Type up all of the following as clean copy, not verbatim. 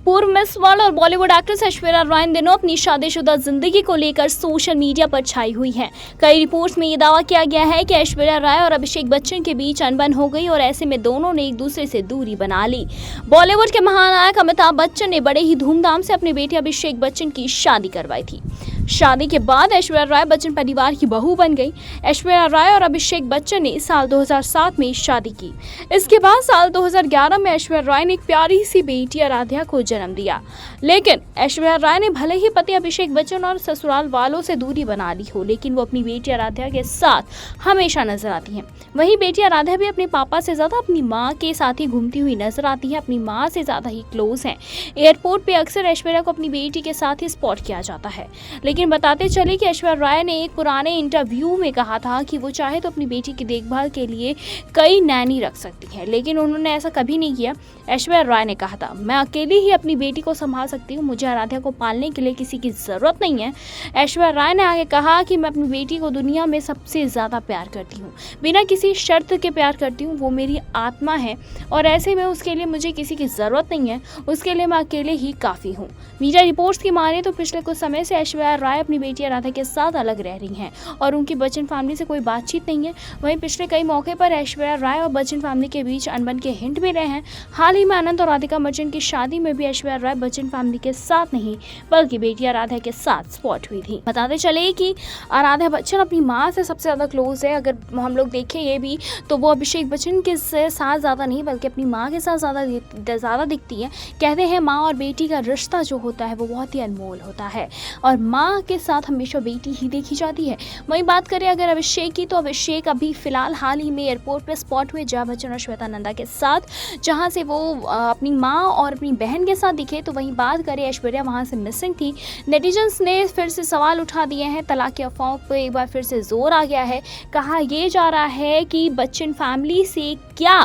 पूर्व miss world और Bollywood actress Aishwarya Rai इन दिनों अपनी शादीशुदा जिंदगी को लेकर सोशल मीडिया पर छाई हुई हैं। कई रिपोर्ट्स में ये दावा किया गया है कि ऐश्वर्या राय और अभिषेक बच्चन के बीच अनबन हो गई और ऐसे में दोनों ने एक दूसरे से दूरी बना ली। बॉलीवुड के महानायक अमिताभ बच्चन ने बड़े ही धूमधाम से अपनी बेटी अभिषेक बच्चन की शादी करवाई थी। शादी के बाद ऐश्वर्या राय बच्चन परिवार की बहू बन गई। ऐश्वर्या राय और अभिषेक बच्चन ने साल 2007 में शादी की। इसके बाद साल 2011 में ऐश्वर्या राय ने एक प्यारी सी बेटी आराध्या को जन्म दिया। लेकिन ऐश्वर्या राय ने भले ही पति अभिषेक बच्चन और ससुराल वालों से दूरी बना ली हो, लेकिन वो अपनी बेटी आराध्या के साथ हमेशा नजर आती हैं। वहीं बेटी आराध्या भी अपने पापा से ज्यादा अपनी माँ के साथ ही घूमती हुई नजर आती है, अपनी माँ से ज्यादा ही क्लोज हैं। एयरपोर्ट पे अक्सर ऐश्वर्या को अपनी बेटी के साथ ही स्पॉट किया जाता है। लेकिन बताते चले कि ऐश्वर्या राय ने एक पुराने इंटरव्यू में कहा था कि वो चाहे तो अपनी बेटी की देखभाल के लिए कई नैनी रख सकती है, लेकिन उन्होंने ऐसा कभी नहीं किया। ऐश्वर्या राय ने कहा था, मैं अकेली ही अपनी बेटी को संभाल सकती हूँ, मुझे आराध्या को पालने के लिए किसी की ज़रूरत नहीं है। ऐश्वर्या राय ने आगे कहा कि मैं अपनी बेटी को दुनिया में सबसे ज़्यादा प्यार करती हूँ, बिना किसी शर्त के प्यार करती हूँ। वो मेरी आत्मा है और ऐसे में उसके लिए मुझे किसी की ज़रूरत नहीं है, उसके लिए मैं अकेले ही काफ़ी हूँ। मीडिया रिपोर्ट्स की माने तो पिछले कुछ समय से ऐश्वर्या राय अपनी बेटी आराध्या के साथ अलग रह रही हैं और उनकी बच्चन फैमिली से कोई बातचीत नहीं है। वहीं पिछले कई मौके पर ऐश्वर्या राय और बच्चन फैमिली के बीच अनबन के हिंट मिले हैं। हाल ही में अनंत और राधिका बच्चन की शादी में भी ऐश्वर्या राय बच्चन फैमिली के साथ नहीं बल्कि बेटी आराध्या के साथ स्पॉट हुई थी। बताते चले कि आराध्या बच्चन अपनी माँ से सबसे ज़्यादा क्लोज है। अगर हम लोग देखें ये भी तो वो अभिषेक बच्चन के साथ ज़्यादा नहीं बल्कि अपनी माँ के साथ ज़्यादा दिखती है। कहते हैं माँ और बेटी का रिश्ता जो होता है वो बहुत ही अनमोल होता है और माँ के साथ हमेशा बेटी ही देखी जाती है। वहीं बात करें अगर अभिषेक की तो अभिषेक अभी फिलहाल हाल ही में एयरपोर्ट पर स्पॉट हुए जया बच्चन और श्वेता नंदा के साथ, जहां से वो अपनी माँ और अपनी बहन के साथ दिखे। तो वहीं बात करें ऐश्वर्या वहां से मिसिंग थी। नेटिजन्स ने फिर से सवाल उठा दिए हैं। तलाक की अफवाहों पर एक बार फिर से जोर आ गया है। कहा यह जा रहा है कि बच्चन फैमिली से क्या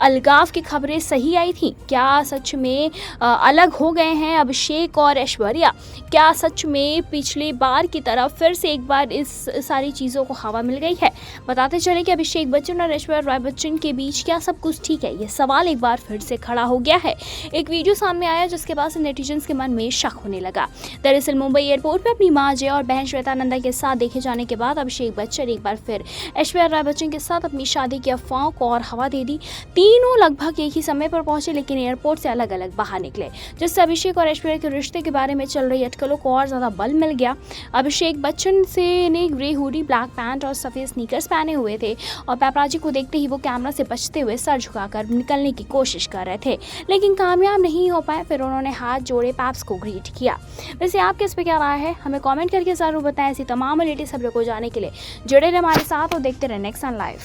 अलगाव की खबरें सही आई थी, क्या सच में अलग हो गए हैं अभिषेक और ऐश्वर्या, क्या सच में पिछली बार की तरह फिर से एक बार इस सारी चीज़ों को हवा मिल गई है। बताते चले कि अभिषेक बच्चन और ऐश्वर्या राय बच्चन के बीच क्या सब कुछ ठीक है, ये सवाल एक बार फिर से खड़ा हो गया है। एक वीडियो सामने आया जिसके बाद से नेटिजन्स के मन में शक होने लगा। दरअसल मुंबई एयरपोर्ट पर अपनी माँ जया और बहन श्वेता नंदा के साथ देखे जाने के बाद अभिषेक बच्चन एक बार फिर ऐश्वर्या राय बच्चन के साथ अपनी शादी की अफवाहों को और हवा दे दी। तीनों लगभग एक ही समय पर पहुंचे, लेकिन एयरपोर्ट से अलग अलग बाहर निकले, जिससे अभिषेक और ऐश्वर्या के रिश्ते के बारे में चल रही अटकलों को और ज़्यादा बल मिल गया। अभिषेक बच्चन से ने ग्रे हुडी, ब्लैक पैंट और सफ़ेद स्नीकर्स पहने हुए थे और पैपराजी को देखते ही वो कैमरा से बचते हुए सर झुकाकर निकलने की कोशिश कर रहे थे, लेकिन कामयाब नहीं हो पाए। फिर उन्होंने हाथ जोड़े, पैप्स को ग्रीट किया। वैसे आपके इस पर क्या राय है, हमें कमेंट करके ज़रूर बताएं। ऐसी तमाम लेटेस्ट खबरों को जानने के लिए जुड़े रहे हमारे साथ और देखते रहे नेक्स्ट ऑन लाइव।